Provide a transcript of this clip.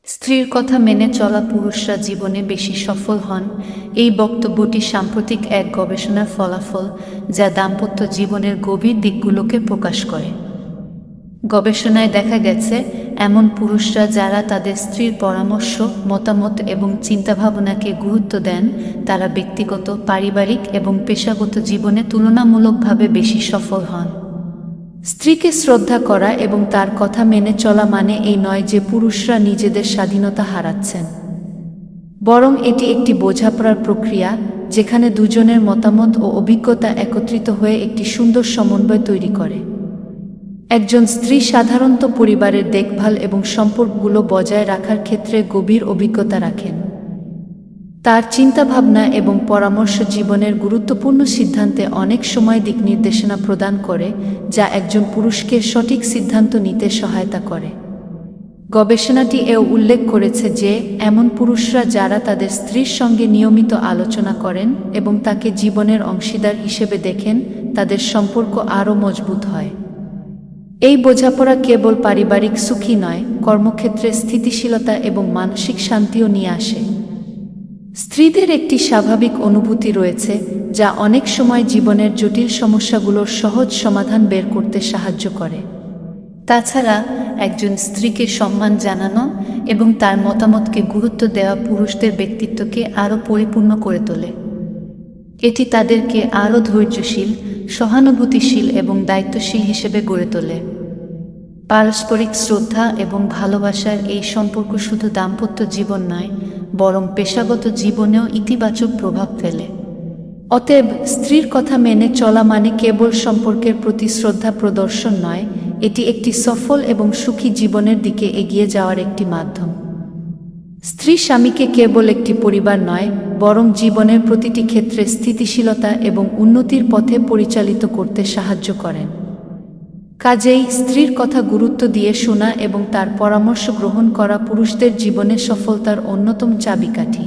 স্ত্রীর কথা মেনে চলা পুরুষরা জীবনে বেশি সফল হন। এই বক্তব্যটি সাম্প্রতিক এক গবেষণার ফলাফল, যা দাম্পত্য জীবনের গভীর দিকগুলোকে প্রকাশ করে। গবেষণায় দেখা গেছে, এমন পুরুষরা যারা তাদের স্ত্রীর পরামর্শ, মতামত এবং চিন্তাভাবনাকে গুরুত্ব দেন, তারা ব্যক্তিগত, পারিবারিক এবং পেশাগত জীবনে তুলনামূলকভাবে বেশি সফল হন। স্ত্রীকে শ্রদ্ধা করা এবং তার কথা মেনে চলা মানে এই নয় যে পুরুষরা নিজেদের স্বাধীনতা হারাচ্ছেন, বরং এটি একটি বোঝাপড়ার প্রক্রিয়া যেখানে দুজনের মতামত ও অভিজ্ঞতা একত্রিত হয়ে একটি সুন্দর সমন্বয় তৈরি করে। একজন স্ত্রী সাধারণত পরিবারের দেখভাল এবং সম্পর্কগুলো বজায় রাখার ক্ষেত্রে গভীর অভিজ্ঞতা রাখেন। তার চিন্তাভাবনা এবং পরামর্শ জীবনের গুরুত্বপূর্ণ সিদ্ধান্তে অনেক সময় দিক নির্দেশনা প্রদান করে, যা একজন পুরুষকে সঠিক সিদ্ধান্ত নিতে সহায়তা করে। গবেষণাটি এও উল্লেখ করেছে যে এমন পুরুষরা যারা তাদের স্ত্রীর সঙ্গে নিয়মিত আলোচনা করেন এবং তাকে জীবনের অংশীদার হিসেবে দেখেন, তাদের সম্পর্ক আরও মজবুত হয়। এই বোঝাপড়া কেবল পারিবারিক সুখই নয়, কর্মক্ষেত্রে স্থিতিশীলতা এবং মানসিক শান্তিও নিয়ে আসে। স্ত্রীদের একটি স্বাভাবিক অনুভূতি রয়েছে, যা অনেক সময় জীবনের জটিল সমস্যাগুলোর সহজ সমাধান বের করতে সাহায্য করে। তাছাড়া একজন স্ত্রীকে সম্মান জানানো এবং তার মতামতকে গুরুত্ব দেওয়া পুরুষদের ব্যক্তিত্বকে আরও পরিপূর্ণ করে তোলে। এটি তাদেরকে আরও ধৈর্যশীল, সহানুভূতিশীল এবং দায়িত্বশীল হিসেবে গড়ে তোলে। পারস্পরিক শ্রদ্ধা এবং ভালোবাসার এই সম্পর্ক শুধু দাম্পত্য জীবন নয়, বরং পেশাগত জীবনেও ইতিবাচক প্রভাব ফেলে। অতএব স্ত্রীর কথা মেনে চলা মানে কেবল সম্পর্কের প্রতি শ্রদ্ধা প্রদর্শন নয়, এটি একটি সফল এবং সুখী জীবনের দিকে এগিয়ে যাওয়ার একটি মাধ্যম। স্ত্রী স্বামীকে কেবল একটি পরিবার নয়, বরং জীবনের প্রতিটি ক্ষেত্রে স্থিতিশীলতা এবং উন্নতির পথে পরিচালিত করতে সাহায্য করেন। কাজেই স্ত্রীর কথা গুরুত্ব দিয়ে শোনা এবং তার পরামর্শ গ্রহণ করা পুরুষদের জীবনে সফলতার অন্যতম চাবিকাঠি।